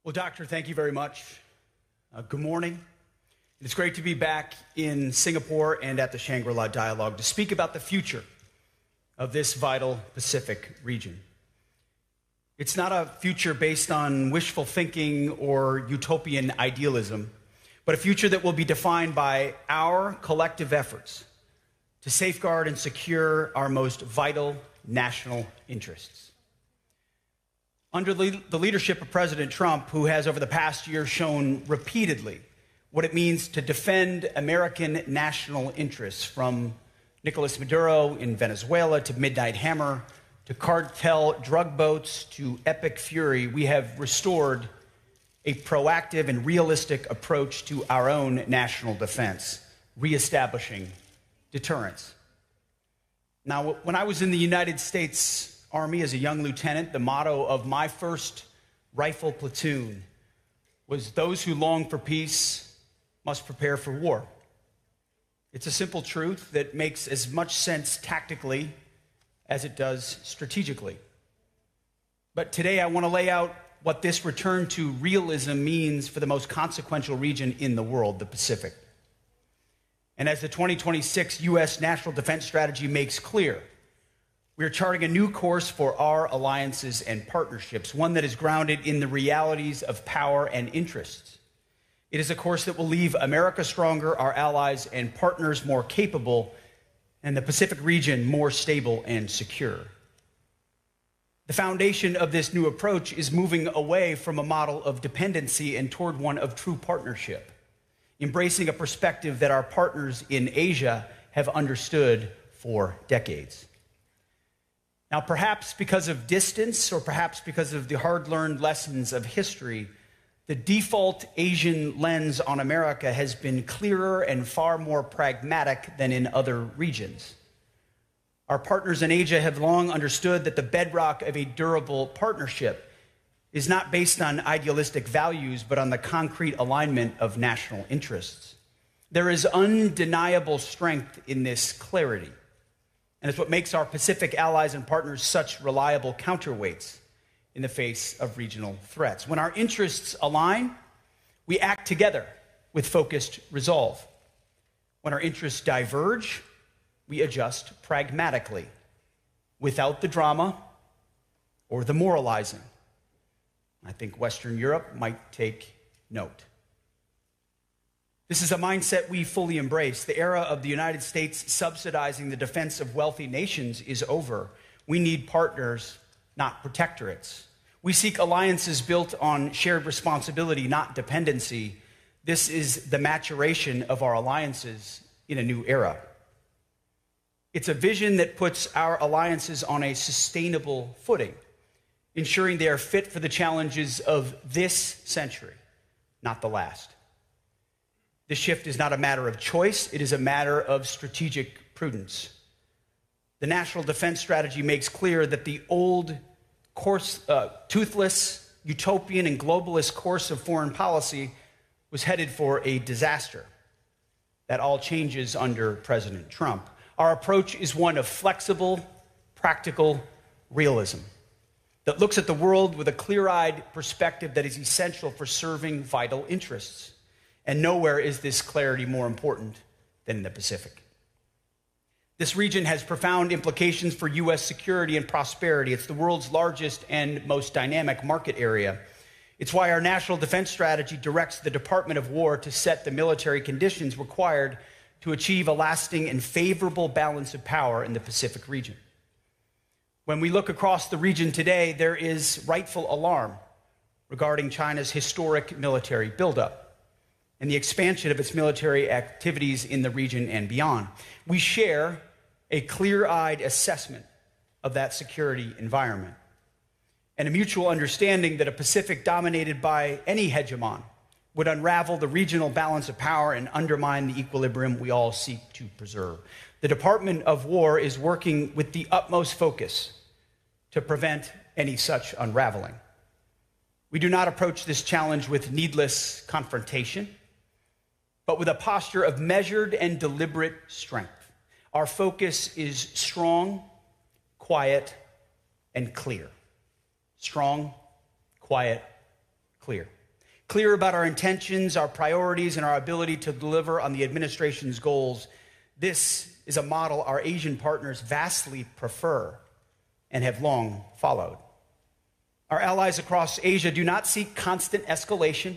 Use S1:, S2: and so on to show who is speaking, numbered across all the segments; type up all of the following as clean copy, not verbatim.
S1: Well, Doctor, thank you very much. Good morning. It's great to be back in Singapore and at the Shangri-La Dialogue to speak about the future of this vital Pacific region. It's not a future based on wishful thinking or utopian idealism, but a future that will be defined by our collective efforts to safeguard and secure our most vital national interests. Under the leadership of President Trump, who has over the past year shown repeatedly what it means to defend American national interests, from Nicolas Maduro in Venezuela to Midnight Hammer to cartel drug boats to Epic Fury, we have restored a proactive and realistic approach to our own national defense, reestablishing deterrence. Now, when I was in the United States Army as a young lieutenant, the motto of my first rifle platoon was, "Those who long for peace must prepare for war." It's a simple truth that makes as much sense tactically as it does strategically. But today I want to lay out what this return to realism means for the most consequential region in the world, the Pacific. And as the 2026 U.S. National Defense Strategy makes clear, we are charting a new course for our alliances and partnerships, one that is grounded in the realities of power and interests. It is a course that will leave America stronger, our allies and partners more capable, and the Pacific region more stable and secure. The foundation of this new approach is moving away from a model of dependency and toward one of true partnership, embracing a perspective that our partners in Asia have understood for decades. Now, perhaps because of distance, or perhaps because of the hard-learned lessons of history, the default Asian lens on America has been clearer and far more pragmatic than in other regions. Our partners in Asia have long understood that the bedrock of a durable partnership is not based on idealistic values, but on the concrete alignment of national interests. There is undeniable strength in this clarity, and it's what makes our Pacific allies and partners such reliable counterweights in the face of regional threats. When our interests align, we act together with focused resolve. When our interests diverge, we adjust pragmatically, without the drama or the moralizing. I think Western Europe might take note. This is a mindset we fully embrace. The era of the United States subsidizing the defense of wealthy nations is over. We need partners, not protectorates. We seek alliances built on shared responsibility, not dependency. This is the maturation of our alliances in a new era. It's a vision that puts our alliances on a sustainable footing, ensuring they are fit for the challenges of this century, not the last. This shift is not a matter of choice, it is a matter of strategic prudence. The National Defense Strategy makes clear that the old toothless, utopian, and globalist course of foreign policy was headed for a disaster. That all changes under President Trump. Our approach is one of flexible, practical realism that looks at the world with a clear-eyed perspective that is essential for serving vital interests. And nowhere is this clarity more important than in the Pacific. This region has profound implications for U.S. security and prosperity. It's the world's largest and most dynamic market area. It's why our National Defense Strategy directs the Department of War to set the military conditions required to achieve a lasting and favorable balance of power in the Pacific region. When we look across the region today, there is rightful alarm regarding China's historic military buildup and the expansion of its military activities in the region and beyond. We share a clear-eyed assessment of that security environment and a mutual understanding that a Pacific dominated by any hegemon would unravel the regional balance of power and undermine the equilibrium we all seek to preserve. The Department of War is working with the utmost focus to prevent any such unraveling. We do not approach this challenge with needless confrontation, but with a posture of measured and deliberate strength. Our focus is strong, quiet, and clear. Strong, quiet, clear. clear about our intentions, our priorities, and our ability to deliver on the administration's goals, this is a model our Asian partners vastly prefer and have long followed. Our allies across Asia do not seek constant escalation,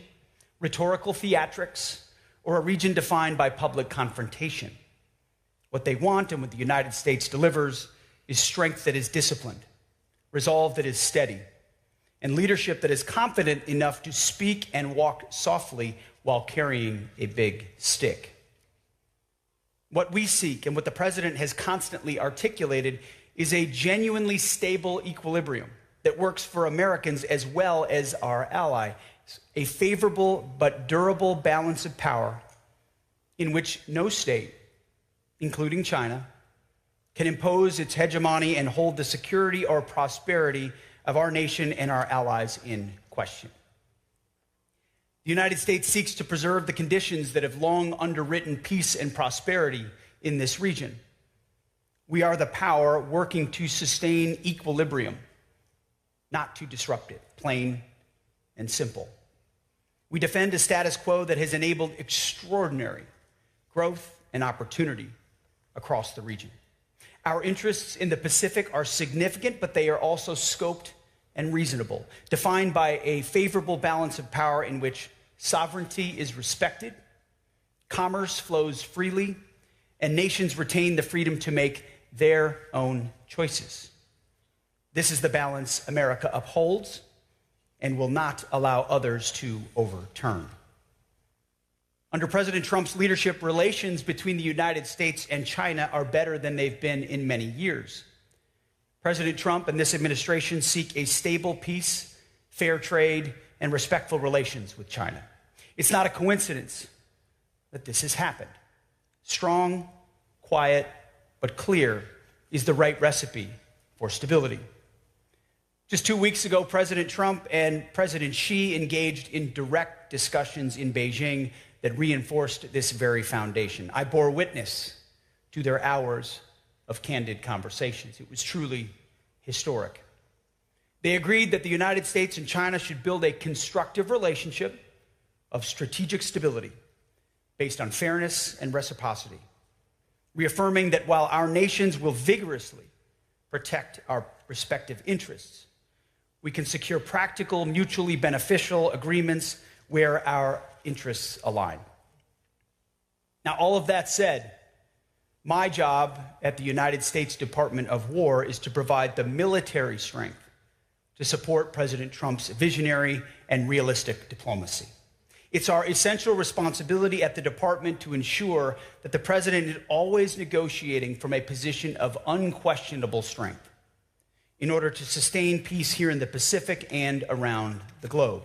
S1: rhetorical theatrics, or a region defined by public confrontation. What they want, and what the United States delivers, is strength that is disciplined, resolve that is steady, and leadership that is confident enough to speak and walk softly while carrying a big stick. What we seek, and what the president has constantly articulated, is a genuinely stable equilibrium that works for Americans as well as our ally, a favorable but durable balance of power in which no state, including China, can impose its hegemony and hold the security or prosperity of our nation and our allies in question. The United States seeks to preserve the conditions that have long underwritten peace and prosperity in this region. We are the power working to sustain equilibrium, not to disrupt it, plain and simple. We defend a status quo that has enabled extraordinary growth and opportunity across the region. Our interests in the Pacific are significant, but they are also scoped and reasonable, defined by a favorable balance of power in which sovereignty is respected, commerce flows freely, and nations retain the freedom to make their own choices. This is the balance America upholds and will not allow others to overturn. Under President Trump's leadership, relations between the United States and China are better than they've been in many years. President Trump and this administration seek a stable peace, fair trade, and respectful relations with China. It's not a coincidence that this has happened. Strong, quiet, but clear is the right recipe for stability. Just 2 weeks ago, President Trump and President Xi engaged in direct discussions in Beijing that reinforced this very foundation. I bore witness to their hours of candid conversations. It was truly historic. They agreed that the United States and China should build a constructive relationship of strategic stability based on fairness and reciprocity, reaffirming that while our nations will vigorously protect our respective interests, we can secure practical, mutually beneficial agreements where our interests align. Now, all of that said, my job at the United States Department of War is to provide the military strength to support President Trump's visionary and realistic diplomacy. It's our essential responsibility at the department to ensure that the president is always negotiating from a position of unquestionable strength in order to sustain peace here in the Pacific and around the globe.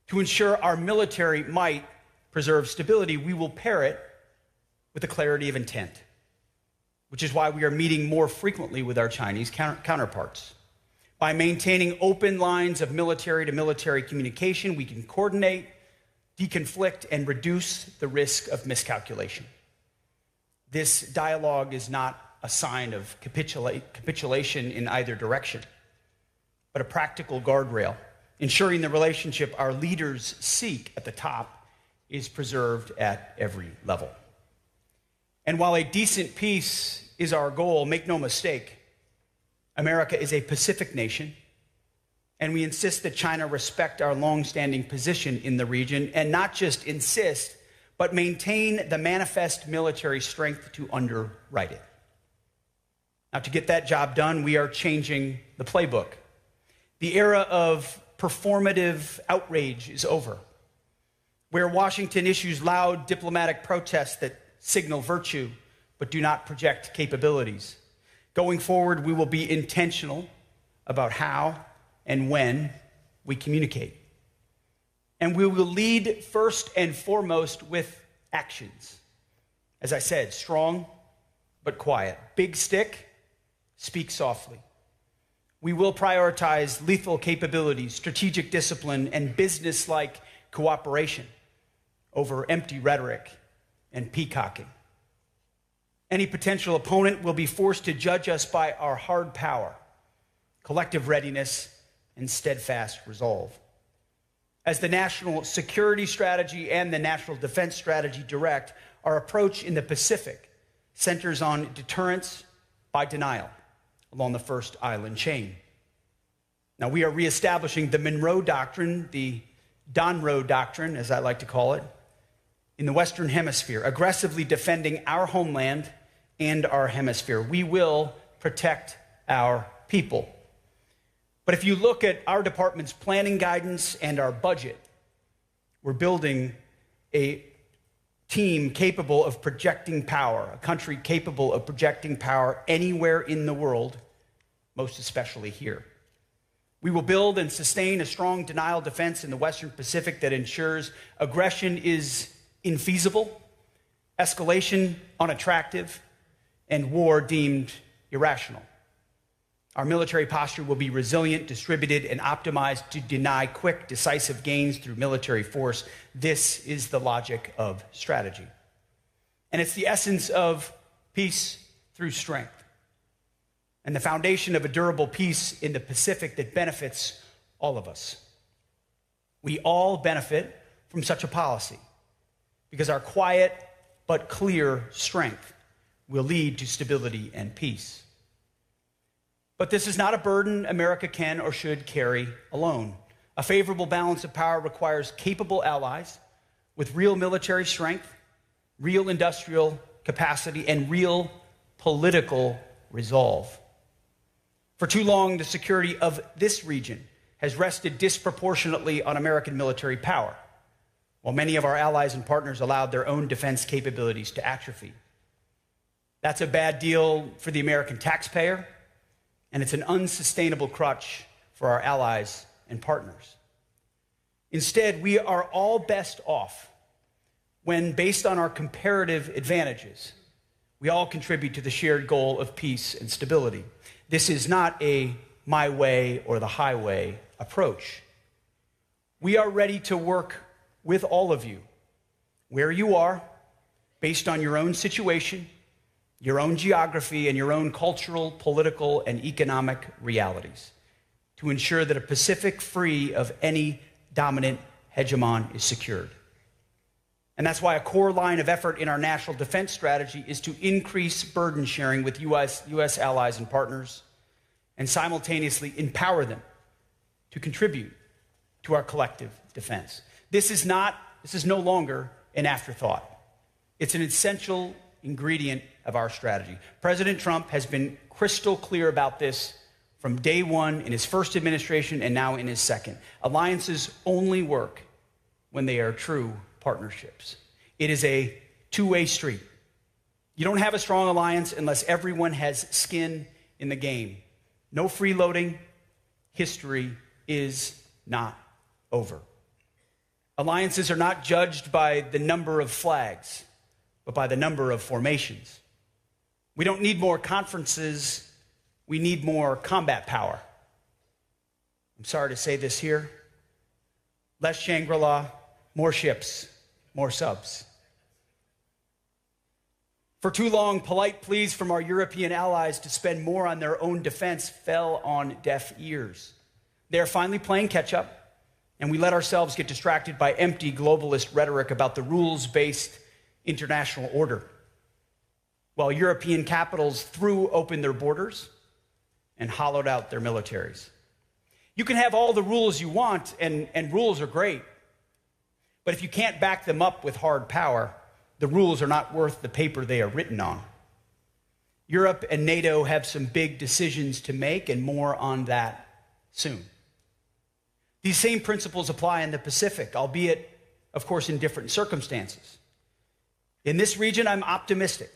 S1: To ensure our military might preserve stability, we will pair it with a clarity of intent, which is why we are meeting more frequently with our Chinese counterparts. By maintaining open lines of military-to-military communication, we can coordinate, deconflict, and reduce the risk of miscalculation. This dialogue is not a sign of capitulation in either direction, but a practical guardrail, ensuring the relationship our leaders seek at the top is preserved at every level. And while a decent peace is our goal, make no mistake, America is a Pacific nation, and we insist that China respect our longstanding position in the region, and not just insist, but maintain the manifest military strength to underwrite it. Now, to get that job done, we are changing the playbook. The era of performative outrage is over, where Washington issues loud diplomatic protests that signal virtue but do not project capabilities. Going forward, we will be intentional about how and when we communicate. And we will lead first and foremost with actions. As I said, strong but quiet. Big stick, speak softly. We will prioritize lethal capabilities, strategic discipline, and business-like cooperation over empty rhetoric and peacocking. Any potential opponent will be forced to judge us by our hard power, collective readiness, and steadfast resolve. As the National Security Strategy and the National Defense Strategy direct, our approach in the Pacific centers on deterrence by denial along the first island chain. Now, we are reestablishing the Monroe Doctrine, the Donroe Doctrine, as I like to call it, in the Western Hemisphere, aggressively defending our homeland and our hemisphere. We will protect our people. But if you look at our department's planning guidance and our budget, we're building a team capable of projecting power, a country capable of projecting power anywhere in the world, most especially here. We will build and sustain a strong denial defense in the Western Pacific that ensures aggression is infeasible, escalation unattractive, and war deemed irrational. Our military posture will be resilient, distributed, and optimized to deny quick, decisive gains through military force. This is the logic of strategy. And it's the essence of peace through strength, and the foundation of a durable peace in the Pacific that benefits all of us. We all benefit from such a policy because our quiet but clear strength will lead to stability and peace. But this is not a burden America can or should carry alone. A favorable balance of power requires capable allies with real military strength, real industrial capacity, and real political resolve. For too long, the security of this region has rested disproportionately on American military power, while many of our allies and partners allowed their own defense capabilities to atrophy. That's a bad deal for the American taxpayer, and it's an unsustainable crutch for our allies and partners. Instead, we are all best off when, based on our comparative advantages, we all contribute to the shared goal of peace and stability. This is not a my way or the highway approach. We are ready to work with all of you, where you are, based on your own situation, your own geography, and your own cultural, political, and economic realities, to ensure that a Pacific free of any dominant hegemon is secured. And that's why a core line of effort in our national defense strategy is to increase burden sharing with U.S. allies and partners, and simultaneously empower them to contribute to our collective defense. This is no longer an afterthought. It's an essential ingredient of our strategy. President Trump has been crystal clear about this from day one in his first administration and now in his second. Alliances only work when they are true partnerships. It is a two-way street. You don't have a strong alliance unless everyone has skin in the game. No freeloading. History is not over. Alliances are not judged by the number of flags, but by the number of formations. We don't need more conferences. We need more combat power. I'm sorry to say this here. Less Shangri-La, more ships, more subs. For too long, polite pleas from our European allies to spend more on their own defense fell on deaf ears. They are finally playing catch up, and we let ourselves get distracted by empty globalist rhetoric about the rules-based international order, while European capitals threw open their borders and hollowed out their militaries. You can have all the rules you want, and rules are great, but if you can't back them up with hard power, the rules are not worth the paper they are written on. Europe and NATO have some big decisions to make, and more on that soon. These same principles apply in the Pacific, albeit, of course, in different circumstances. In this region, I'm optimistic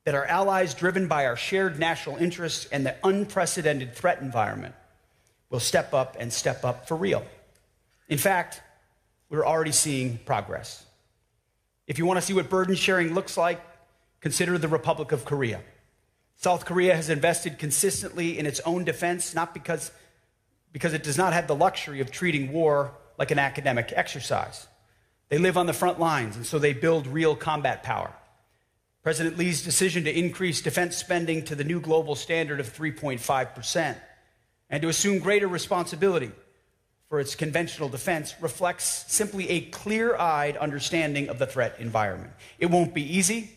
S1: that our allies, driven by our shared national interests and the unprecedented threat environment, will step up and step up for real. In fact, we're already seeing progress. If you want to see what burden sharing looks like, consider the Republic of Korea. South Korea has invested consistently in its own defense, not because it does not have the luxury of treating war like an academic exercise. They live on the front lines, and so they build real combat power. President Lee's decision to increase defense spending to the new global standard of 3.5% and to assume greater responsibility for its conventional defense reflects simply a clear-eyed understanding of the threat environment. It won't be easy,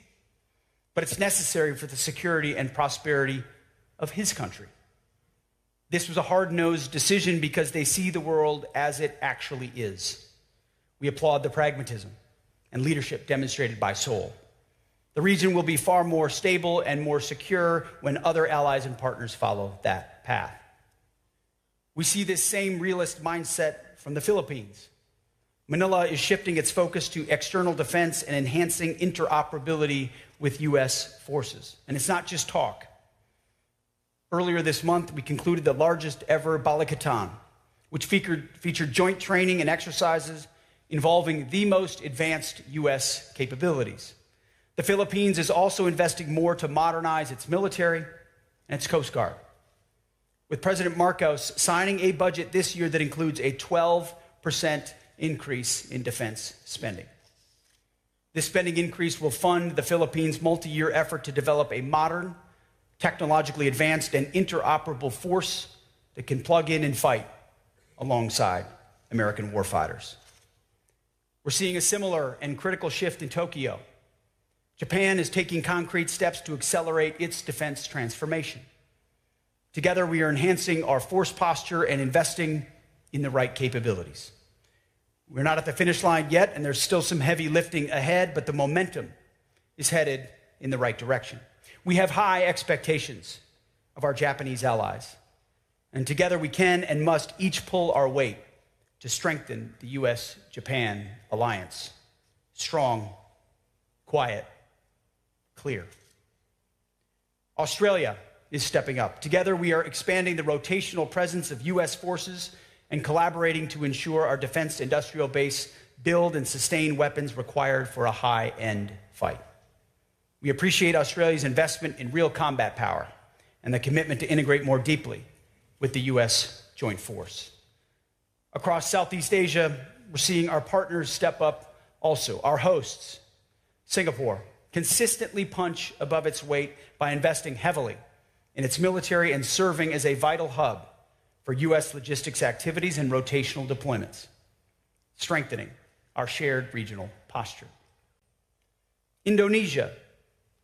S1: but it's necessary for the security and prosperity of his country. This was a hard-nosed decision because they see the world as it actually is. We applaud the pragmatism and leadership demonstrated by Seoul. The region will be far more stable and more secure when other allies and partners follow that path. We see this same realist mindset from the Philippines. Manila is shifting its focus to external defense and enhancing interoperability with U.S. forces. And it's not just talk. Earlier this month, we concluded the largest ever Balikatan, which featured joint training and exercises involving the most advanced U.S. capabilities. The Philippines is also investing more to modernize its military and its Coast Guard, with President Marcos signing a budget this year that includes a 12% increase in defense spending. This spending increase will fund the Philippines' multi-year effort to develop a modern, technologically advanced, and interoperable force that can plug in and fight alongside American warfighters. We're seeing a similar and critical shift in Tokyo. Japan is taking concrete steps to accelerate its defense transformation. Together, we are enhancing our force posture and investing in the right capabilities. We're not at the finish line yet, and there's still some heavy lifting ahead, but the momentum is headed in the right direction. We have high expectations of our Japanese allies, and together we can and must each pull our weight to strengthen the U.S.-Japan alliance. Strong, quiet, clear. Australia is stepping up. Together, we are expanding the rotational presence of U.S. forces and collaborating to ensure our defense industrial base build and sustain weapons required for a high-end fight. We appreciate Australia's investment in real combat power and the commitment to integrate more deeply with the U.S. Joint Force. Across Southeast Asia, we're seeing our partners step up also. Our hosts, Singapore, consistently punch above its weight by investing heavily in its military and serving as a vital hub for U.S. logistics activities and rotational deployments, strengthening our shared regional posture. Indonesia,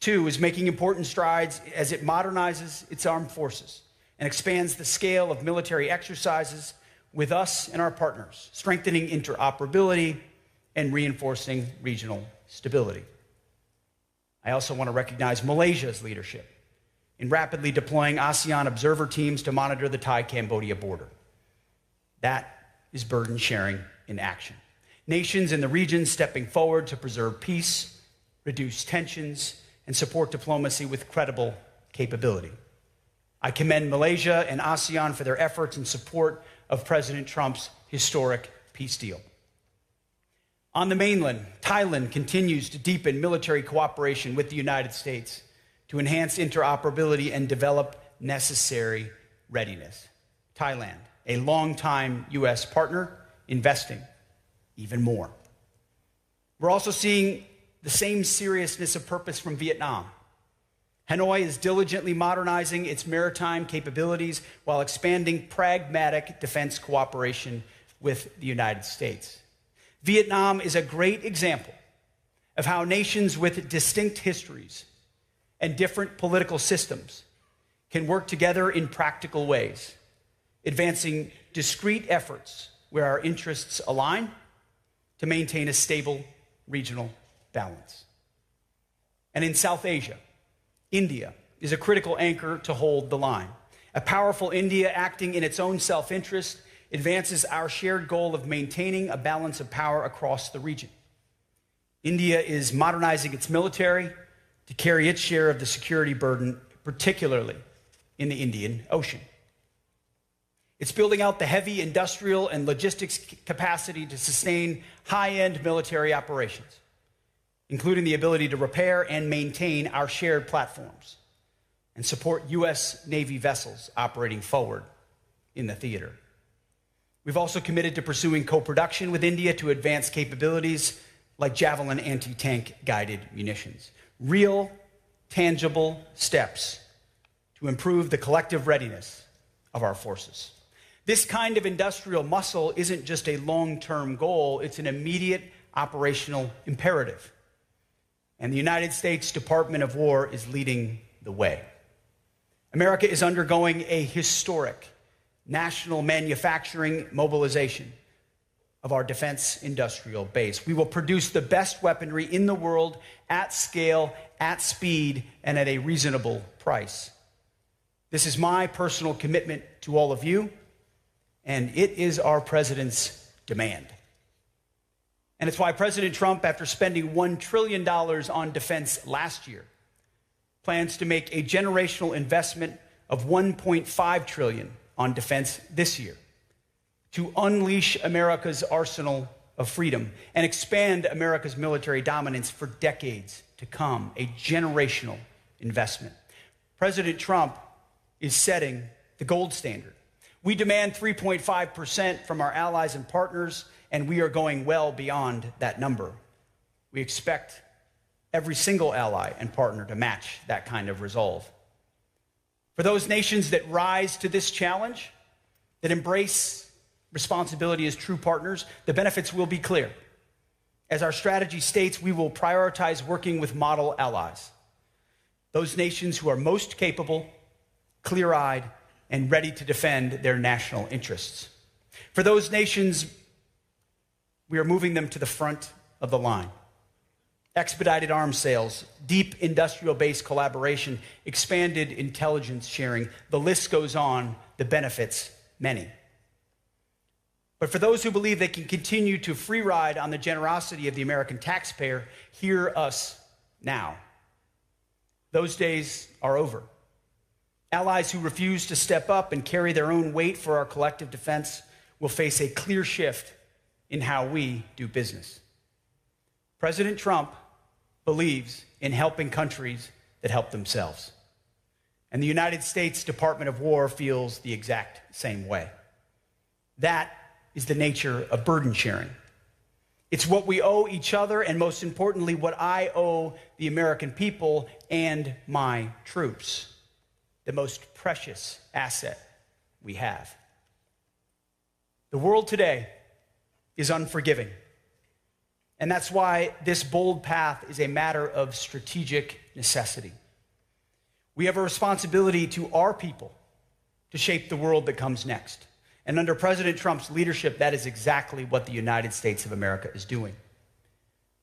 S1: too, is making important strides as it modernizes its armed forces and expands the scale of military exercises with us and our partners, strengthening interoperability and reinforcing regional stability. I also want to recognize Malaysia's leadership in rapidly deploying ASEAN observer teams to monitor the Thai-Cambodia border. That is burden sharing in action. Nations in the region stepping forward to preserve peace, reduce tensions, and support diplomacy with credible capability. I commend Malaysia and ASEAN for their efforts in support of President Trump's historic peace deal. On the mainland, Thailand continues to deepen military cooperation with the United States to enhance interoperability and develop necessary readiness. Thailand, a longtime U.S. partner, investing even more. We're also seeing the same seriousness of purpose from Vietnam. Hanoi is diligently modernizing its maritime capabilities while expanding pragmatic defense cooperation with the United States. Vietnam is a great example of how nations with distinct histories and different political systems can work together in practical ways, advancing discrete efforts where our interests align to maintain a stable regional balance. And in South Asia, India is a critical anchor to hold the line. A powerful India acting in its own self-interest advances our shared goal of maintaining a balance of power across the region. India is modernizing its military to carry its share of the security burden, particularly in the Indian Ocean. It's building out the heavy industrial and logistics capacity to sustain high-end military operations, including the ability to repair and maintain our shared platforms and support U.S. Navy vessels operating forward in the theater. We've also committed to pursuing co-production with India to advance capabilities like Javelin anti-tank guided munitions. Real, tangible steps to improve the collective readiness of our forces. This kind of industrial muscle isn't just a long-term goal, it's an immediate operational imperative. And the United States Department of War is leading the way. America is undergoing a historic national manufacturing mobilization of our defense industrial base. We will produce the best weaponry in the world at scale, at speed, and at a reasonable price. This is my personal commitment to all of you, and it is our president's demand. And it's why President Trump, after spending $1 trillion on defense last year, plans to make a generational investment of $1.5 trillion on defense this year to unleash America's arsenal of freedom and expand America's military dominance for decades to come, a generational investment. President Trump is setting the gold standard. We demand 3.5% from our allies and partners, and we are going well beyond that number. We expect every single ally and partner to match that kind of resolve. For those nations that rise to this challenge, that embrace responsibility as true partners, the benefits will be clear. As our strategy states, we will prioritize working with model allies, those nations who are most capable, clear-eyed, and ready to defend their national interests. For those nations, we are moving them to the front of the line. Expedited arms sales, deep industrial base collaboration, expanded intelligence sharing. The list goes on, the benefits many. But for those who believe they can continue to free ride on the generosity of the American taxpayer, hear us now. Those days are over. Allies who refuse to step up and carry their own weight for our collective defense will face a clear shift in how we do business. President Trump believes in helping countries that help themselves. And the United States Department of War feels the exact same way. That is the nature of burden sharing. It's what we owe each other, and most importantly, what I owe the American people and my troops, the most precious asset we have. The world today is unforgiving. And that's why this bold path is a matter of strategic necessity. We have a responsibility to our people to shape the world that comes next. And under President Trump's leadership, that is exactly what the United States of America is doing.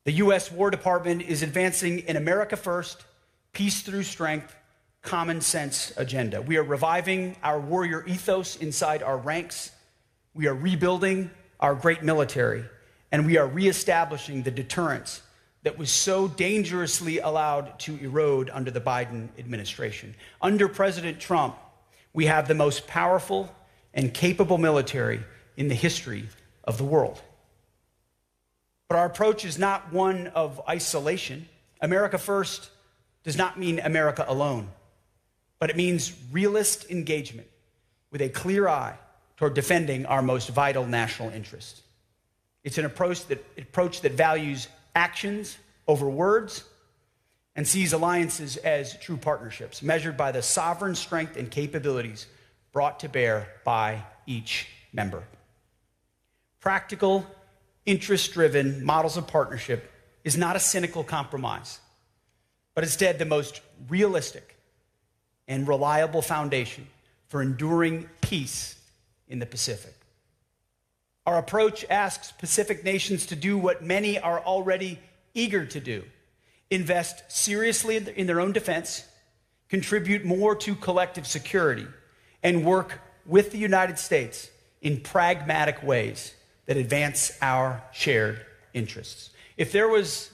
S1: The U.S. War Department is advancing an America first, peace through strength, common sense agenda. We are reviving our warrior ethos inside our ranks. We are rebuilding our great military. And we are reestablishing the deterrence that was so dangerously allowed to erode under the Biden administration. Under President Trump, we have the most powerful and capable military in the history of the world. But our approach is not one of isolation. America first does not mean America alone, but it means realist engagement with a clear eye toward defending our most vital national interests. It's an approach that values actions over words and sees alliances as true partnerships, measured by the sovereign strength and capabilities brought to bear by each member. Practical, interest-driven models of partnership is not a cynical compromise, but instead the most realistic and reliable foundation for enduring peace in the Pacific. Our approach asks Pacific nations to do what many are already eager to do: invest seriously in their own defense, contribute more to collective security, and work with the United States in pragmatic ways that advance our shared interests. If there was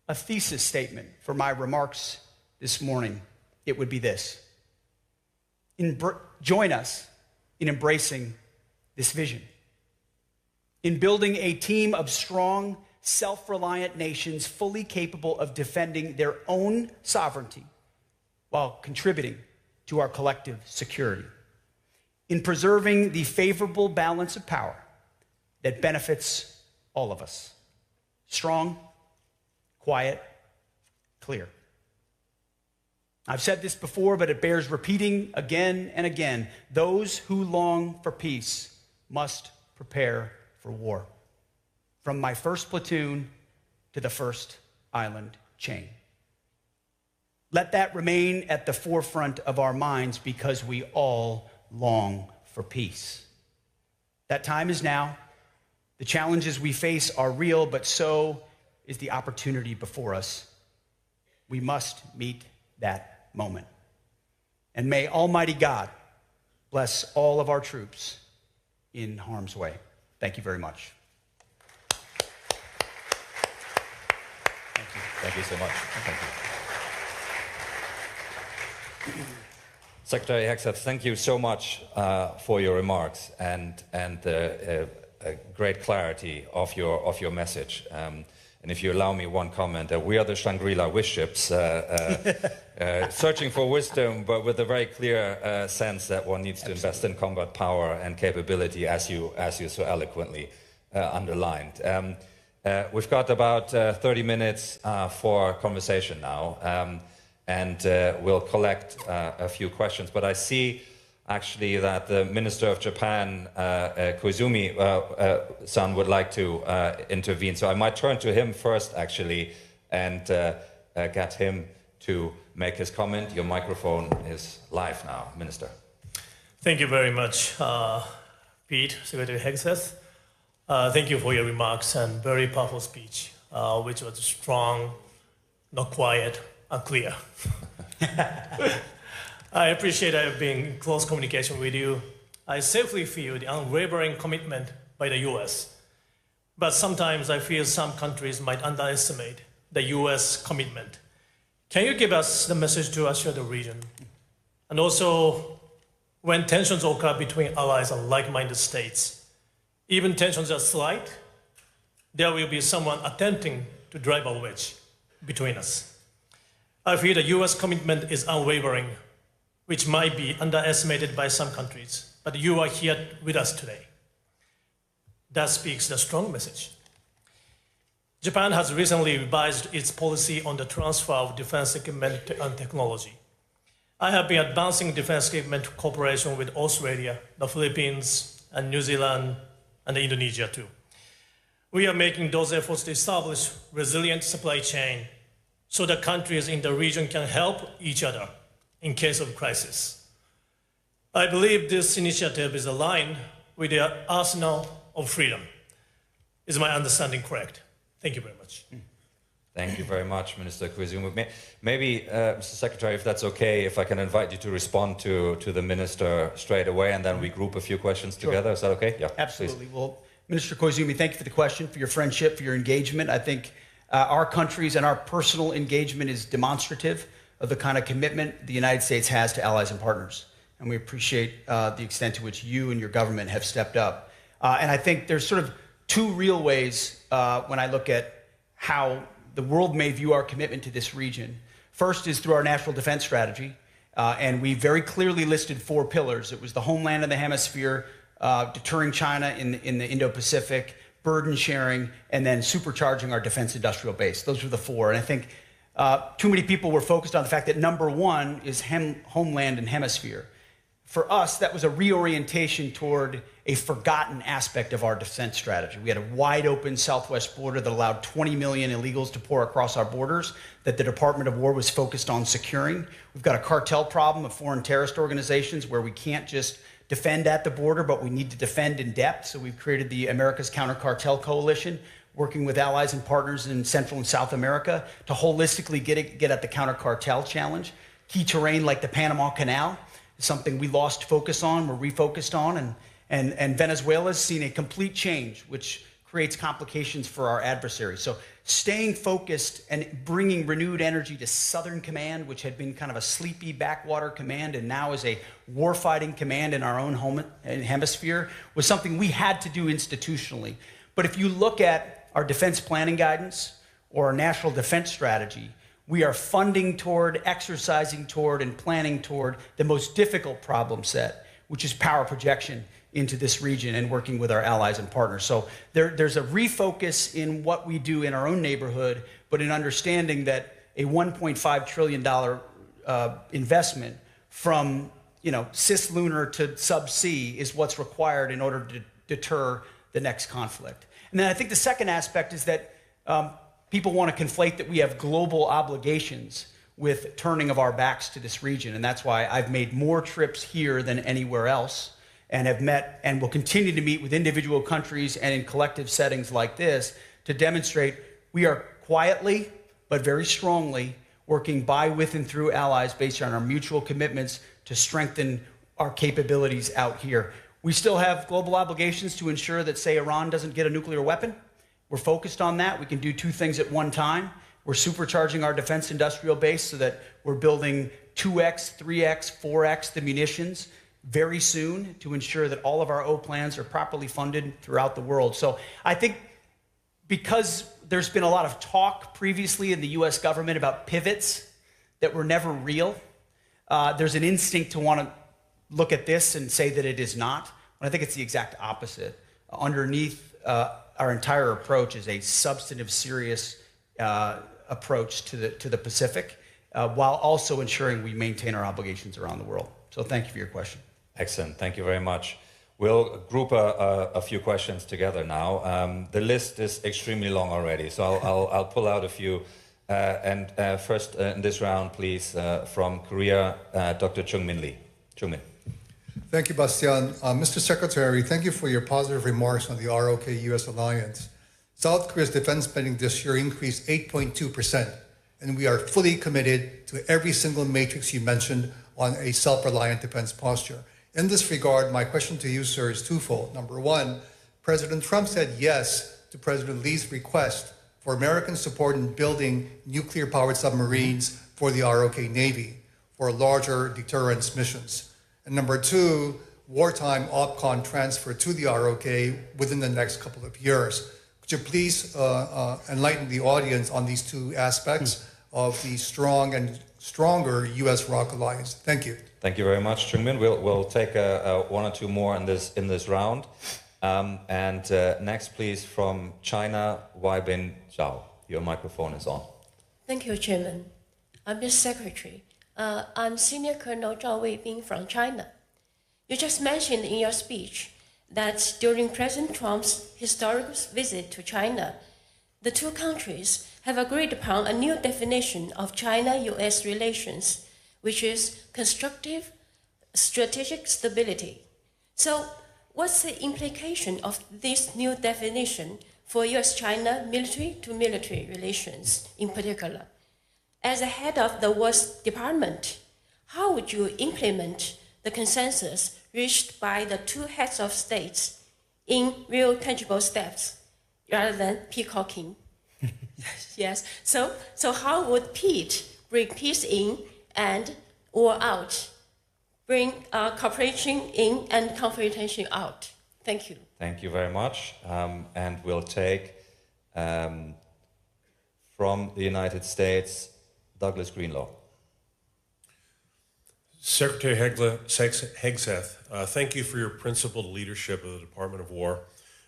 S1: a thesis statement for my remarks this morning, it would be this: join us in embracing this vision, in building a team of strong, self-reliant nations fully capable of defending their own sovereignty while contributing to our collective security, in preserving the favorable balance of power that benefits all of us. Strong, quiet, clear. I've said this before, but it bears repeating again and again. Those who long for peace must prepare for war. From my first platoon to the first island chain. Let that remain at the forefront of our minds because we all long for peace. That time is now. The challenges we face are real, but so is the opportunity before us. We must meet that moment. And may Almighty God bless all of our troops in harm's way. Thank you very much.
S2: Thank you. Thank you so much. Thank you. Secretary Hegseth, thank you so much for your remarks and great clarity of your message. And if you allow me one comment, we are the Shangri-La wish ships, searching for wisdom, but with a very clear sense that one needs to invest in combat power and capability, as you so eloquently underlined. We've got about 30 minutes for conversation now, and we'll collect a few questions. But I see actually that the Minister of Japan, Koizumi-san, would like to intervene. So I might turn to him first, actually, and get him to make his comment. Your microphone is live now, Minister.
S3: Thank you very much, Pete, Secretary Hegseth. Thank you for your remarks and very powerful speech, which was strong, not quiet, and clear. I appreciate being in close communication with you. I safely feel the unwavering commitment by the U.S. But sometimes I feel some countries might underestimate the U.S. commitment. Can you give us the message to assure the region? And also, when tensions occur between allies and like-minded states, even tensions are slight, there will be someone attempting to drive a wedge between us. I feel the U.S. commitment is unwavering, which might be underestimated by some countries, but you are here with us today. That speaks the strong message. Japan has recently revised its policy on the transfer of defense equipment and technology. I have been advancing defense equipment cooperation with Australia, the Philippines, and New Zealand, and Indonesia too. We are making those efforts to establish resilient supply chain so that countries in the region can help each other in case of crisis. I believe this initiative is aligned with the arsenal of freedom. Is my understanding correct? Thank you very much.
S2: Thank you very much, Minister Koizumi. Maybe, Mr. Secretary, if that's okay, if I can invite you to respond to the Minister straight away, and then we group a few questions together. Is that okay? Yeah,
S1: absolutely.
S2: Please.
S1: Well, Minister Koizumi, thank you for the question, for your friendship, for your engagement. I think our countries and our personal engagement is demonstrative of the kind of commitment the United States has to allies and partners. And we appreciate the extent to which you and your government have stepped up. And I think there's sort of two real ways when I look at how the world may view our commitment to this region. First is through our national defense strategy. And we very clearly listed 4 pillars. It was the homeland of the hemisphere, deterring China in the Indo-Pacific, burden sharing, and then supercharging our defense industrial base. Those were the 4. And I think too many people were focused on the fact that number 1 is homeland and hemisphere. For us, that was a reorientation toward a forgotten aspect of our defense strategy. We had a wide open southwest border that allowed 20 million illegals to pour across our borders that the Department of War was focused on securing. We've got a cartel problem of foreign terrorist organizations where we can't just defend at the border, but we need to defend in depth. So we've created the America's Counter Cartel Coalition, working with allies and partners in Central and South America to holistically get at the counter cartel challenge. Key terrain like the Panama Canal is something we lost focus on, we're refocused on, and Venezuela's seen a complete change, which creates complications for our adversaries. So staying focused and bringing renewed energy to Southern Command, which had been kind of a sleepy backwater command and now is a warfighting command in our own home hemisphere, was something we had to do institutionally. But if you look at our defense planning guidance or our national defense strategy, we are funding toward, exercising toward, and planning toward the most difficult problem set, which is power projection into this region and working with our allies and partners. So there's a refocus in what we do in our own neighborhood, but in understanding that a $1.5 trillion investment from cislunar to subsea is what's required in order to deter the next conflict. And then I think the second aspect is that people want to conflate that we have global obligations with turning of our backs to this region. And that's why I've made more trips here than anywhere else, and have met and will continue to meet with individual countries and in collective settings like this to demonstrate we are quietly but very strongly working by, with, and through allies based on our mutual commitments to strengthen our capabilities out here. We still have global obligations to ensure that, say, Iran doesn't get a nuclear weapon. We're focused on that. We can do two things at one time. We're supercharging our defense industrial base so that we're building 2x, 3x, 4x the munitions very soon to ensure that all of our O plans are properly funded throughout the world. So I think because there's been a lot of talk previously in the US government about pivots that were never real, there's an instinct to want to look at this and say that it is not. I think it's the exact opposite. Underneath our entire approach is a substantive, serious approach to the Pacific, while also ensuring we maintain our obligations around the world. So thank you for your question.
S2: Excellent. Thank you very much. We'll group a few questions together now. The list is extremely long already, so I'll pull out a few. First in this round, please, from Korea, Dr. Chung-Min Lee. Chung-Min.
S4: Thank you, Bastian. Mr. Secretary, thank you for your positive remarks on the ROK-US alliance. South Korea's defense spending this year increased 8.2%, and we are fully committed to every single matrix you mentioned on a self-reliant defense posture. In this regard, my question to you, sir, is twofold. Number one, President Trump said yes to President Lee's request for American support in building nuclear-powered submarines for the ROK Navy for larger deterrence missions. And number two, wartime OPCON transfer to the ROK within the next couple of years. Could you please enlighten the audience on these two aspects of the strong and stronger U.S. ROK alliance? Thank you.
S2: Thank you very much, Chung-Min. We'll take one or two more in this round. Next, please, from China, Weibin Zhao. Your microphone is on.
S5: Thank you, Chairman. Mr. Secretary, I'm Senior Colonel Zhao Weibin from China. You just mentioned in your speech that during President Trump's historic visit to China, the two countries have agreed upon a new definition of China-US relations, which is constructive strategic stability. So what's the implication of this new definition for US-China military-to-military relations in particular? As the head of the War Department, how would you implement the consensus reached by the two heads of states in real tangible steps rather than peacocking? Yes. So how would Pete bring peace in and war out? Bring cooperation in and confrontation out. Thank you.
S2: Thank you very much. And we'll take from the United States, Douglas Greenlaw.
S6: Secretary Hegseth, thank you for your principled leadership of the Department of War.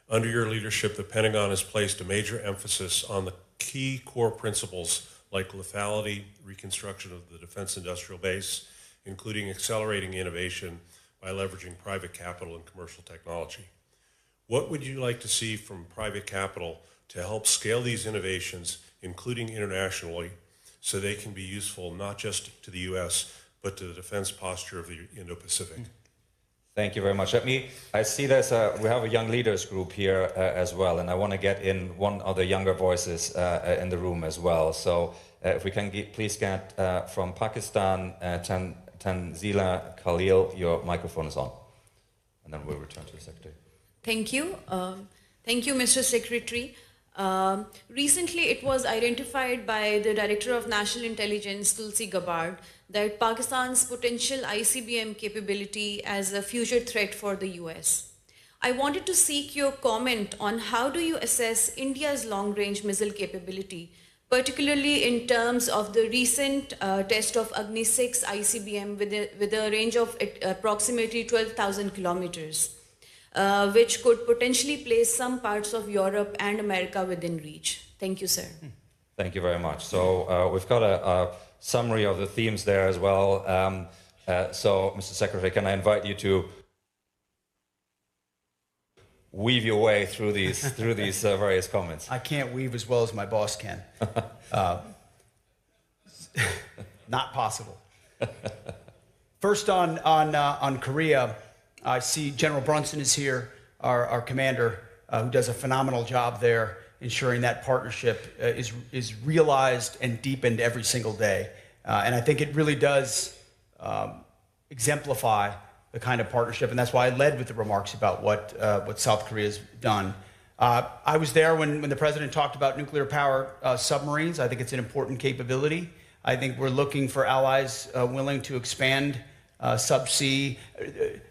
S6: Under your leadership, the Pentagon has placed a major emphasis on the key core principles like lethality, reconstruction of the defense industrial base, including accelerating innovation by leveraging private capital and commercial technology. What would you like to see from private capital to help scale these innovations, including internationally, so they can be useful not just to the U.S., but to the defense posture of the Indo-Pacific?
S2: Thank you very much. I see we have a young leaders group here as well, and I want to get in one of the younger voices in the room as well. So if we can please get from Pakistan, Tanzila Khalil, your microphone is on. And then we'll return to the Secretary.
S7: Thank you. Thank you, Mr. Secretary. Recently, it was identified by the Director of National Intelligence, Tulsi Gabbard, that Pakistan's potential ICBM capability as a future threat for the US. I wanted to seek your comment on how do you assess India's long-range missile capability, particularly in terms of the recent test of Agni 6 ICBM with a range of approximately 12,000 kilometers. Which could potentially place some parts of Europe and America within reach. Thank you, sir.
S2: Thank you very much. So we've got summary of the themes there as well. So, Mr. Secretary, can I invite you to weave your way through these various comments?
S1: I can't weave as well as my boss can. Not possible. First on Korea, I see General Brunson is here, our commander, who does a phenomenal job there, ensuring that partnership is realized and deepened every single day. And I think it really does exemplify the kind of partnership, and that's why I led with the remarks about what South Korea's done. I was there when the president talked about nuclear power submarines. I think it's an important capability. I think we're looking for allies willing to expand subsea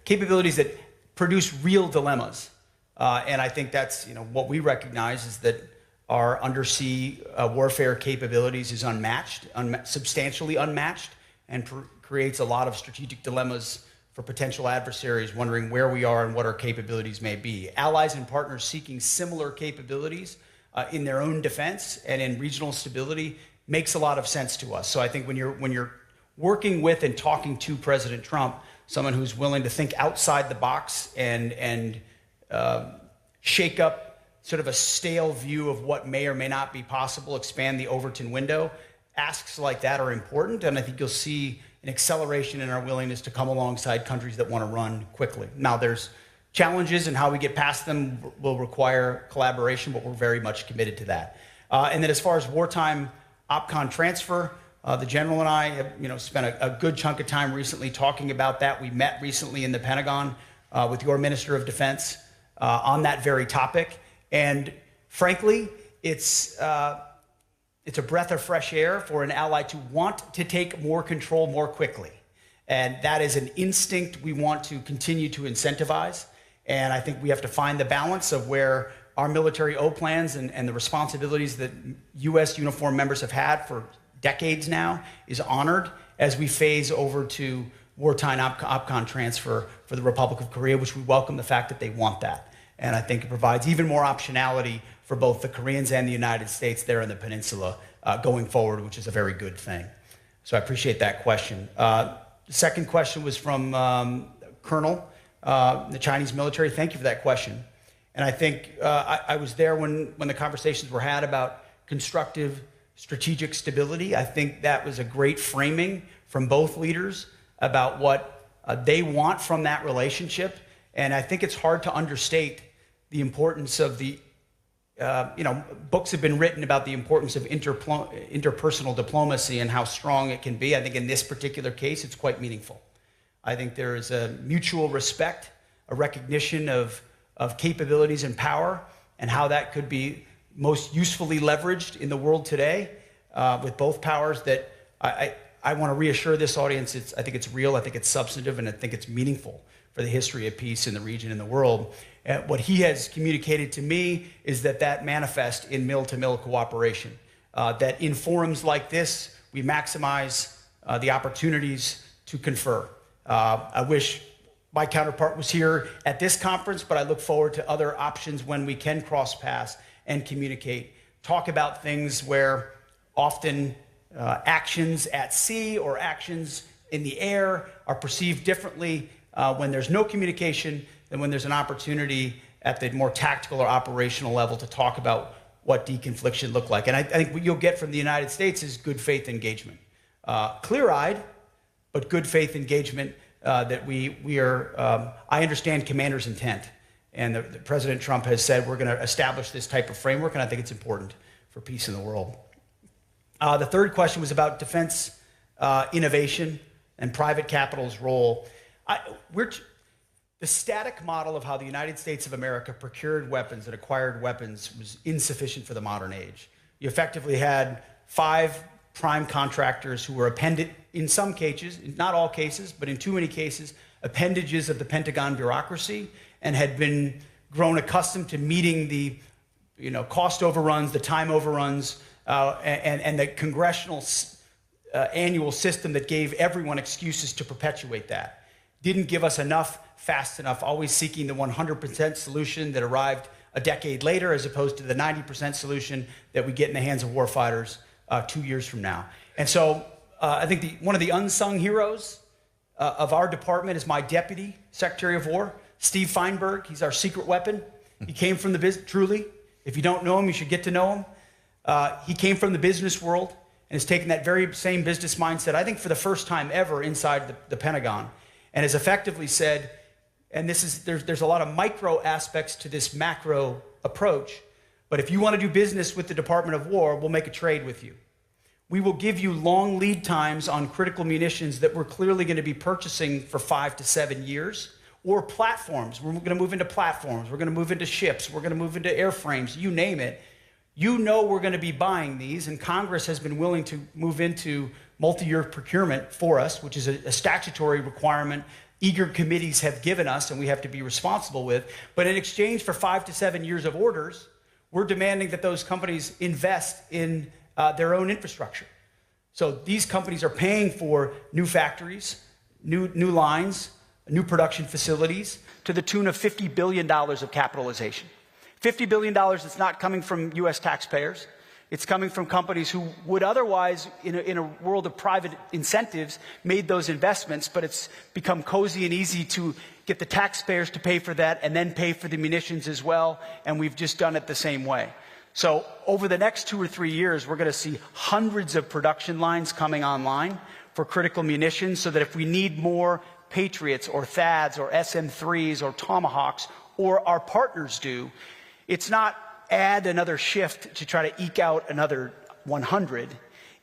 S1: capabilities that produce real dilemmas. And I think that's what we recognize is that our undersea warfare capabilities is unmatched, substantially unmatched, and creates a lot of strategic dilemmas for potential adversaries wondering where we are and what our capabilities may be. Allies and partners seeking similar capabilities in their own defense and in regional stability makes a lot of sense to us. So I think when you're working with and talking to President Trump, someone who's willing to think outside the box and shake up sort of a stale view of what may or may not be possible, expand the Overton window, asks like that are important, and I think you'll see an acceleration in our willingness to come alongside countries that want to run quickly. Now, there's challenges, and how we get past them will require collaboration, but we're very much committed to that. And then as far as wartime OPCON transfer, the general and I have spent a good chunk of time recently talking about that. We met recently in the Pentagon with your Minister of Defense on that very topic. And frankly, it's a breath of fresh air for an ally to want to take more control more quickly. And that is an instinct we want to continue to incentivize. And I think we have to find the balance of where our military O-plans and the responsibilities that U.S. uniformed members have had for decades now is honored as we phase over to wartime OPCON transfer for the Republic of Korea, which we welcome the fact that they want that. And I think it provides even more optionality for both the Koreans and the United States there in the peninsula going forward, which is a very good thing. So I appreciate that question. The second question was from Colonel, the Chinese military. Thank you for that question. And I think I was there when the conversations were had about constructive strategic stability. I think that was a great framing from both leaders about what they want from that relationship. And I think it's hard to understate the importance of the, books have been written about the importance of interpersonal diplomacy and how strong it can be. I think in this particular case, it's quite meaningful. I think there is a mutual respect, a recognition of capabilities and power, and how that could be most usefully leveraged in the world today with both powers that I want to reassure this audience. I think it's real, I think it's substantive, and I think it's meaningful for the history of peace in the region and the world. What he has communicated to me is that manifests in mill-to-mill cooperation, that in forums like this, we maximize the opportunities to confer. I wish my counterpart was here at this conference, but I look forward to other options when we can cross paths and communicate, talk about things where often actions at sea or actions in the air are perceived differently when there's no communication than when there's an opportunity at the more tactical or operational level to talk about what deconfliction looked like. And I think what you'll get from the United States is good faith engagement. Clear-eyed, but good faith engagement that we are, I understand commander's intent. And the President Trump has said we're going to establish this type of framework, and I think it's important for peace in the world. The third question was about defense innovation and private capital's role. The static model of how the United States of America procured weapons and acquired weapons was insufficient for the modern age. You effectively had 5 prime contractors who were appended, in some cases, not all cases, but in too many cases, appendages of the Pentagon bureaucracy, and had been grown accustomed to meeting the cost overruns, the time overruns, and the congressional annual system that gave everyone excuses to perpetuate that. Didn't give us enough fast enough, always seeking the 100% solution that arrived a decade later as opposed to the 90% solution that we get in the hands of warfighters 2 years from now. And so I think one of the unsung heroes of our department is my deputy Secretary of War, Steve Feinberg. He's our secret weapon. He came from the business, truly. If you don't know him, you should get to know him. He came from the business world and has taken that very same business mindset, I think for the first time ever inside the Pentagon, and has effectively said, and there's a lot of micro aspects to this macro approach, but if you want to do business with the Department of War, we'll make a trade with you. We will give you long lead times on critical munitions that we're clearly going to be purchasing for 5 to 7 years, or platforms. We're going to move into platforms. We're going to move into ships. We're going to move into airframes, you name it. You know we're going to be buying these, and Congress has been willing to move into multi-year procurement for us, which is a statutory requirement eager committees have given us and we have to be responsible with. But in exchange for 5 to 7 years of orders, we're demanding that those companies invest in their own infrastructure. So these companies are paying for new factories, new lines, new production facilities to the tune of $50 billion of capitalization. $50 billion that's not coming from U.S. taxpayers. It's coming from companies who would otherwise, in a world of private incentives, made those investments, but it's become cozy and easy to get the taxpayers to pay for that and then pay for the munitions as well, and we've just done it the same way. So over the next 2 or 3 years, we're going to see hundreds of production lines coming online for critical munitions so that if we need more Patriots or THAADs or SM-3s or Tomahawks, or our partners do, it's not add another shift to try to eke out another 100.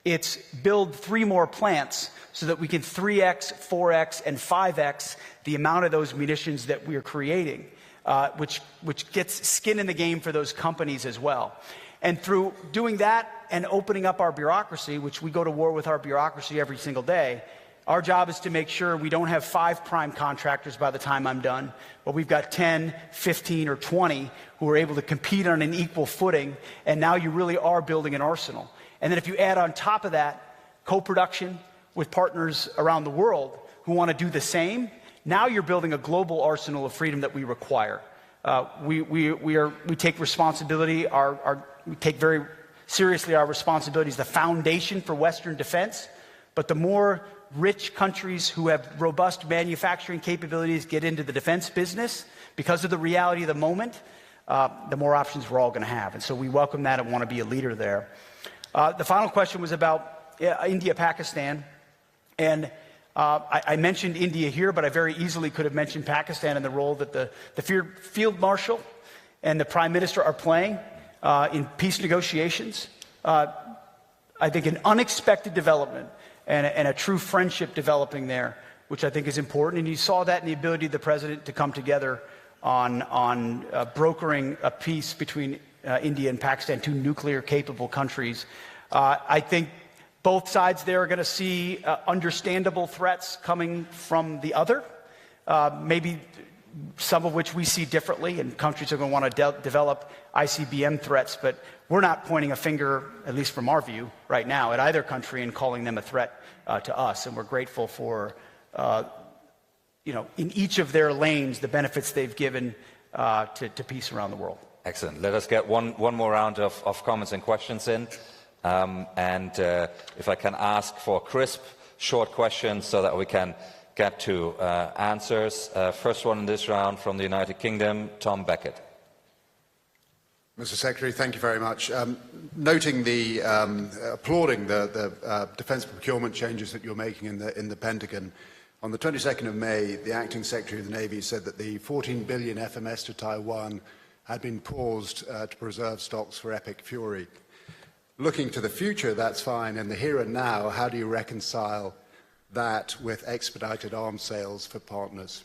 S1: It's build 3 more plants so that we can 3x, 4x, and 5x the amount of those munitions that we are creating, which gets skin in the game for those companies as well. And through doing that and opening up our bureaucracy, which we go to war with our bureaucracy every single day, our job is to make sure we don't have 5 prime contractors by the time I'm done, but we've got 10, 15, or 20 who are able to compete on an equal footing, and now you really are building an arsenal. And then if you add on top of that co-production with partners around the world who want to do the same, now you're building a global arsenal of freedom that we require. We take responsibility, we take very seriously our responsibility as the foundation for Western defense, but the more rich countries who have robust manufacturing capabilities get into the defense business, because of the reality of the moment, the more options we're all going to have. And so we welcome that and want to be a leader there. The final question was about India-Pakistan. And I mentioned India here, but I very easily could have mentioned Pakistan and the role that the Field Marshal and the Prime Minister are playing in peace negotiations. I think an unexpected development and a true friendship developing there, which I think is important. And you saw that in the ability of the president to come together on brokering a peace between India and Pakistan, 2 nuclear-capable countries. I think both sides there are going to see understandable threats coming from the other, maybe some of which we see differently, and countries are going to want to develop ICBM threats, but we're not pointing a finger, at least from our view right now, at either country and calling them a threat to us. And we're grateful for, in each of their lanes, the benefits they've given to peace around the world.
S2: Excellent. Let us get one more round of comments and questions in. If I can ask for crisp, short questions so that we can get to answers. First one in this round from the United Kingdom, Tom Beckett.
S8: Mr. Secretary, thank you very much. Noting applauding the defence procurement changes that you're making in the Pentagon, on the 22nd of May, the Acting Secretary of the Navy said that the 14 billion FMS to Taiwan had been paused to preserve stocks for Epic Fury. Looking to the future, that's fine. In the here and now, how do you reconcile that with expedited arms sales for partners?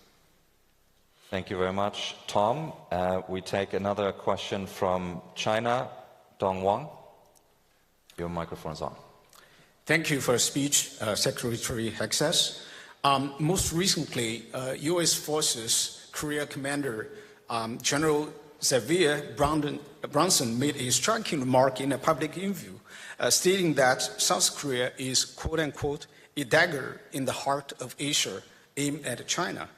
S2: Thank you very much, Tom. We take another question from China, Dong Wang. Your microphone is on.
S9: Thank you for the speech, Secretary Hegseth. Most recently, U.S. Forces Korea Commander General Xavier Bronson made a striking remark in a public interview, stating that South Korea is, quote-unquote, a dagger in the heart of Asia aimed at China.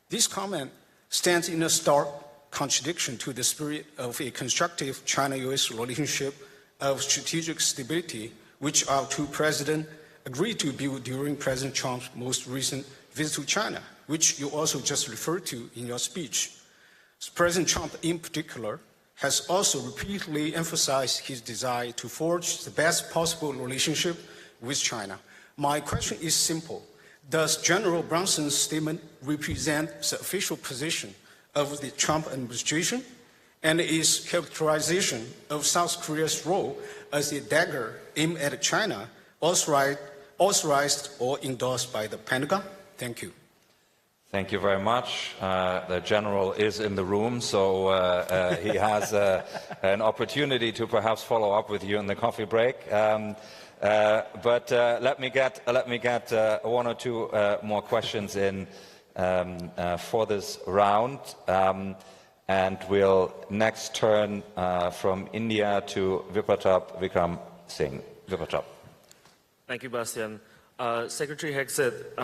S9: This comment stands in a stark contradiction to the spirit of a constructive China-U.S. relationship of strategic stability, which our two presidents agreed to build during President Trump's most recent visit to China, which you also just referred to in your speech. President Trump, in particular, has also repeatedly emphasized his desire to forge the best possible relationship with China. My question is simple. Does General Brunson's statement represent the official position of the Trump administration? And is characterization of South Korea's role as a dagger aimed at China authorized or endorsed by the Pentagon? Thank you.
S2: Thank you very much. The General is in the room, so he has an opportunity to perhaps follow up with you in the coffee break. But let me get one or two more questions in for this round. And we'll next turn from India to Viprataap Vikram Singh. Viprataap.
S10: Thank you, Bastian. Secretary Hegseth,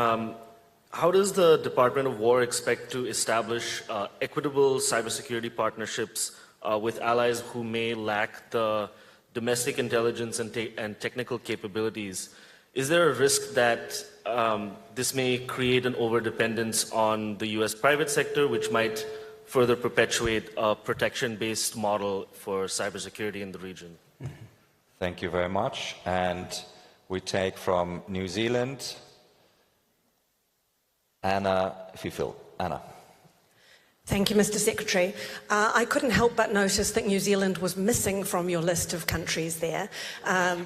S10: how does the Department of War expect to establish equitable cybersecurity partnerships with allies who may lack the domestic intelligence and technical capabilities? Is there a risk that this may create an overdependence on the U.S. private sector, which might further perpetuate a protection-based model for cybersecurity in the region?
S2: Thank you very much. And we take from New Zealand, Anna, if you feel. Anna.
S11: Thank you, Mr. Secretary. I couldn't help but notice that New Zealand was missing from your list of countries there.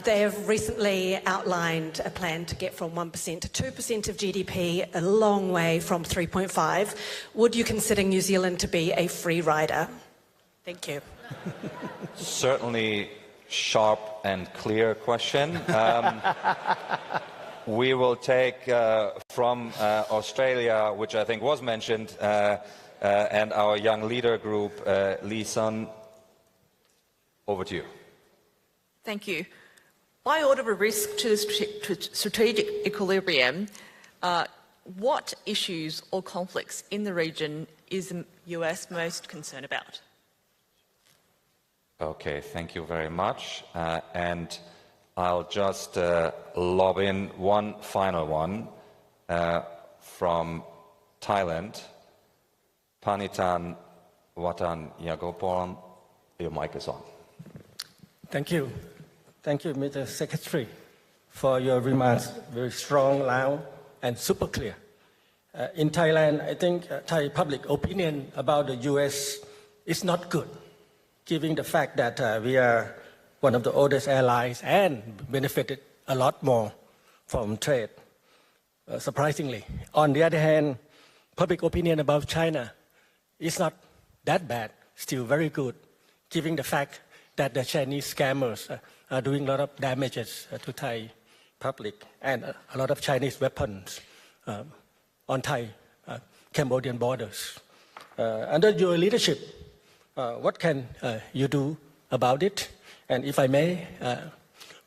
S11: They have recently outlined a plan to get from 1% to 2% of GDP, a long way from 3.5. Would you consider New Zealand to be a free rider? Thank you.
S2: Certainly sharp and clear question. We will take from Australia, which I think was mentioned, and our young leader group, Lee Sun, over to you.
S12: Thank you. By order of risk to strategic equilibrium, what issues or conflicts in the region is the US most concerned about?
S2: Okay, thank you very much. And I'll just lob in one final one from Thailand. Panitan Watan Yagoporn, your mic is on.
S13: Thank you. Thank you, Mr. Secretary, for your remarks. Very strong, loud, and super clear. In Thailand, I think Thai public opinion about the U.S. is not good, given the fact that we are one of the oldest airlines and benefited a lot more from trade, surprisingly. On the other hand, public opinion about China is not that bad, still very good, given the fact that the Chinese scammers are doing a lot of damages to Thai public and a lot of Chinese weapons on Thai-Cambodian borders. Under your leadership, what can you do about it? And if I may,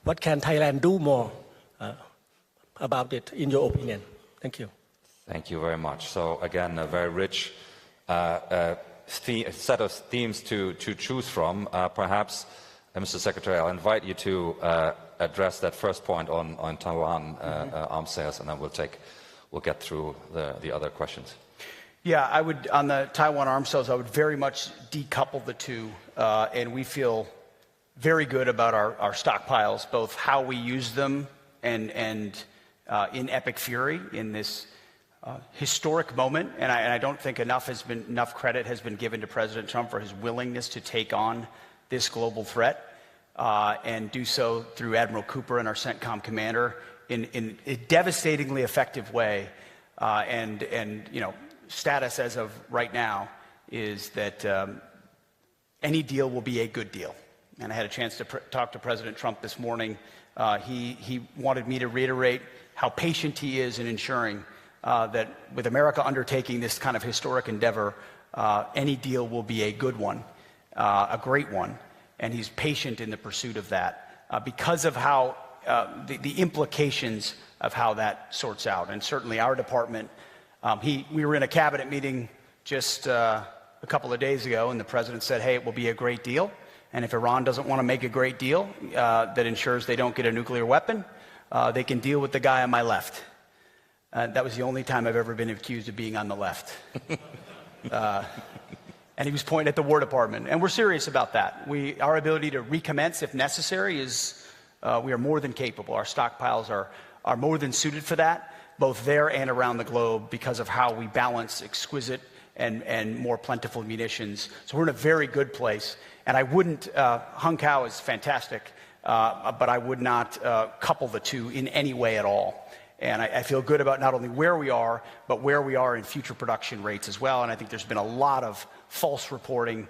S13: what can Thailand do more about it, in your opinion? Thank you.
S2: Thank you very much. So again, a very rich set of themes to choose from. Perhaps, Mr. Secretary, I'll invite you to address that first point on Taiwan arms sales, and then we'll get through the other questions.
S1: Yeah, I would, on the Taiwan arms sales, I would very much decouple the two, and we feel very good about our stockpiles, both how we use them and in epic fury in this historic moment, and I don't think enough credit has been given to President Trump for his willingness to take on this global threat and do so through Admiral Cooper and our CENTCOM commander in a devastatingly effective way. And you know, status as of right now is that any deal will be a good deal. And I had a chance to talk to President Trump this morning. He wanted me to reiterate how patient he is in ensuring that with America undertaking this kind of historic endeavor, any deal will be a good one, a great one, and he's patient in the pursuit of that because of how the implications of how that sorts out. And certainly our department, we were in a cabinet meeting just a couple of days ago, and the president said, hey, it will be a great deal, and if Iran doesn't want to make a great deal that ensures they don't get a nuclear weapon, they can deal with the guy on my left. That was the only time I've ever been accused of being on the left. And he was pointing at the War Department. And we're serious about that. Our ability to recommence if necessary is, we are more than capable. Our stockpiles are more than suited for that, both there and around the globe, because of how we balance exquisite and more plentiful munitions. So we're in a very good place. And I wouldn't, Hung Kao is fantastic, but I would not couple the two in any way at all. And I feel good about not only where we are, but where we are in future production rates as well. And I think there's been a lot of false reporting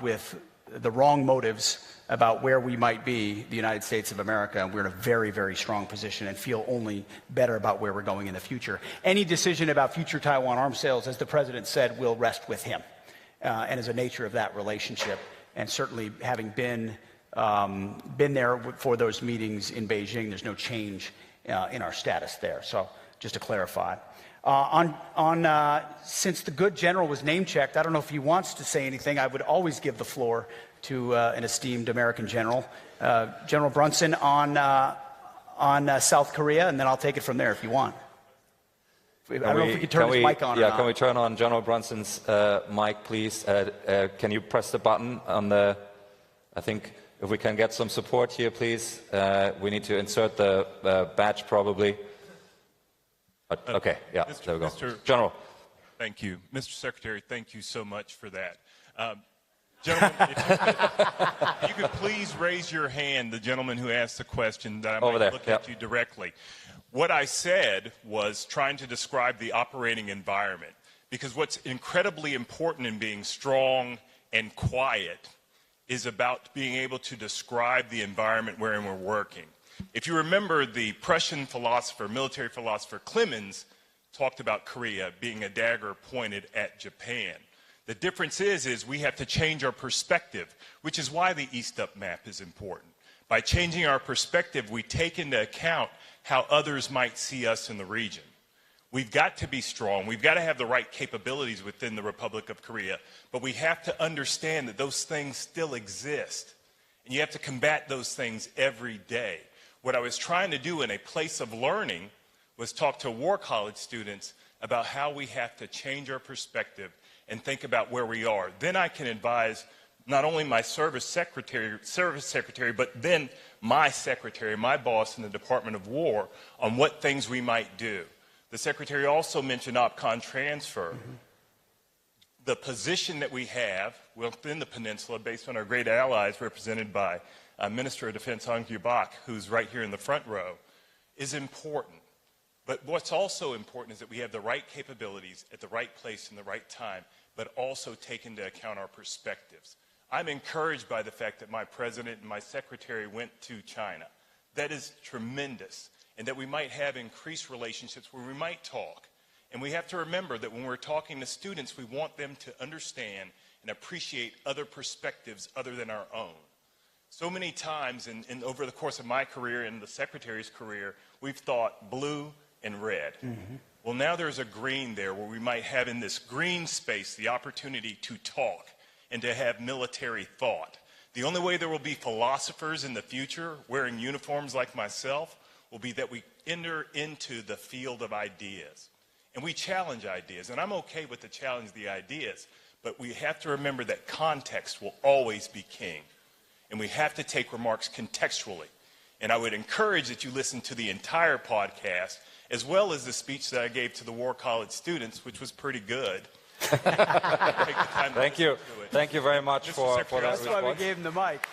S1: with the wrong motives about where we might be, the United States of America, and we're in a very, very strong position and feel only better about where we're going in the future. Any decision about future Taiwan arms sales, as the President said, will rest with him and is the nature of that relationship. And certainly having been there for those meetings in Beijing, there's no change in our status there. So just to clarify. Since the good general was name-checked, I don't know if he wants to say anything. I would always give the floor to an esteemed American general, General Brunson, on South Korea, and then I'll take it from there if you want. I don't know if we can turn his mic on.
S2: Yeah, can we turn on General Brunson's mic, please? Can you press the button on the? I think if we can get some support here, please. We need to insert the badge, probably. Okay, yeah, there we go. General.
S14: Thank you. Mr. Secretary, thank you so much for that. Gentlemen, if you could please raise your hand, the gentleman who asked the question, that I might look at you directly. What I said was trying to describe the operating environment, because what's incredibly important in being strong and quiet is about being able to describe the environment wherein we're working. If you remember, the Prussian philosopher, military philosopher Clemens talked about Korea being a dagger pointed at Japan. The difference is we have to change our perspective, which is why the East-Up map is important. By changing our perspective, we take into account how others might see us in the region. We've got to be strong. We've got to have the right capabilities within the Republic of Korea, but we have to understand that those things still exist, and you have to combat those things every day. What I was trying to do in a place of learning was talk to War College students about how we have to change our perspective and think about where we are. Then I can advise not only my service secretary, but then my secretary, my boss in the Department of War, on what things we might do. The secretary also mentioned OPCON transfer. Mm-hmm. The position that we have within the peninsula, based on our great allies represented by Minister of Defense Hong Bak, who's right here in the front row, is important. But what's also important is that we have the right capabilities at the right place in the right time, but also take into account our perspectives. I'm encouraged by the fact that my president and my secretary went to China. That is tremendous, and that we might have increased relationships where we might talk. And we have to remember that when we're talking to students, we want them to understand and appreciate other perspectives other than our own. So many times over the course of my career and the secretary's career, we've thought blue and red. Mm-hmm. Well, now there's a green there where we might have in this green space the opportunity to talk and to have military thought. The only way there will be philosophers in the future wearing uniforms like myself will be that we enter into the field of ideas. And we challenge ideas. And I'm okay with the challenge of the ideas, but we have to remember that context will always be king. And we have to take remarks contextually. And I would encourage that you listen to the entire podcast, as well as the speech that I gave to the War College students, which was pretty good.
S2: Thank you. Thank you very much for that response.
S1: That's why we gave him the mic.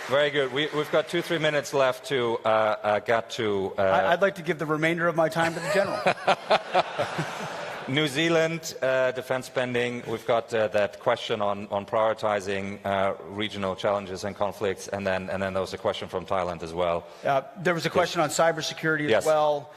S2: Very good. We've got 2-3 minutes left to get to...
S1: I'd like to give the remainder of my time to the general.
S2: New Zealand defense spending. We've got that question on prioritizing regional challenges and conflicts, and then there was a question from Thailand as well.
S1: There was a question on cybersecurity as well.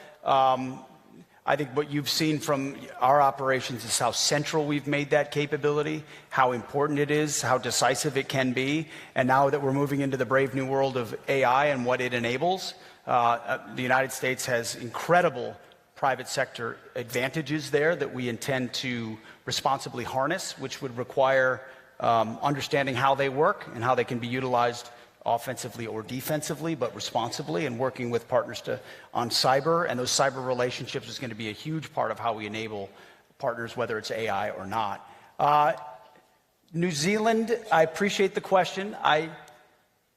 S1: I think what you've seen from our operations is how central we've made that capability, how important it is, how decisive it can be. And now that we're moving into the brave new world of AI and what it enables, the United States has incredible private sector advantages there that we intend to responsibly harness, which would require understanding how they work and how they can be utilized offensively or defensively, but responsibly, and working with partners on cyber. And those cyber relationships is going to be a huge part of how we enable partners, whether it's AI or not. New Zealand, I appreciate the question.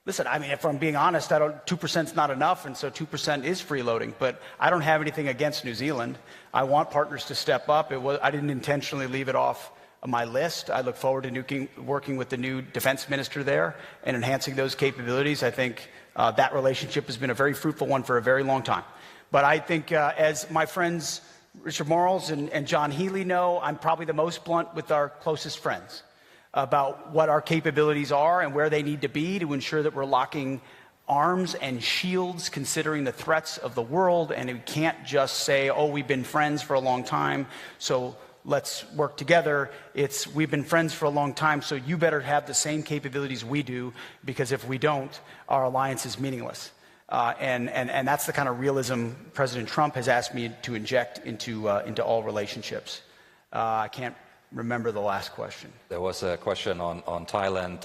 S1: Listen, I mean, if I'm being honest, 2% is not enough, and so 2% is freeloading. But I don't have anything against New Zealand. I want partners to step up. I didn't intentionally leave it off my list. I look forward to working with the new defense minister there and enhancing those capabilities. I think that relationship has been a very fruitful one for a very long time. But I think, as my friends Richard Marles and John Healy know, I'm probably the most blunt with our closest friends about what our capabilities are and where they need to be to ensure that we're locking arms and shields considering the threats of the world. And we can't just say, oh, we've been friends for a long time, so let's work together. It's we've been friends for a long time, so you better have the same capabilities we do, because if we don't, our alliance is meaningless. And that's the kind of realism President Trump has asked me to inject into all relationships. I can't remember the last question.
S2: There was a question on Thailand,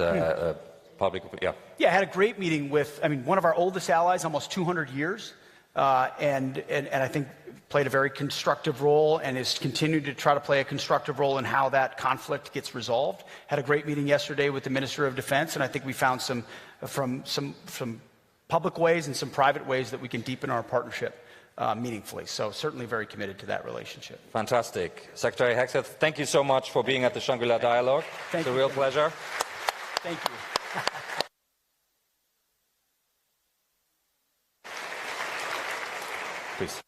S2: public, yeah.
S1: Yeah, I had a great meeting with, one of our oldest allies, almost 200 years, and I think played a very constructive role and is continuing to try to play a constructive role in how that conflict gets resolved. Had a great meeting yesterday with the Minister of Defense, and I think we found some public ways and some private ways that we can deepen our partnership meaningfully. So certainly very committed to that relationship.
S2: Fantastic. Secretary Hegseth, thank you so much for being at the Shangri-La Dialogue. It's a real pleasure.
S1: Thank you.
S2: Please.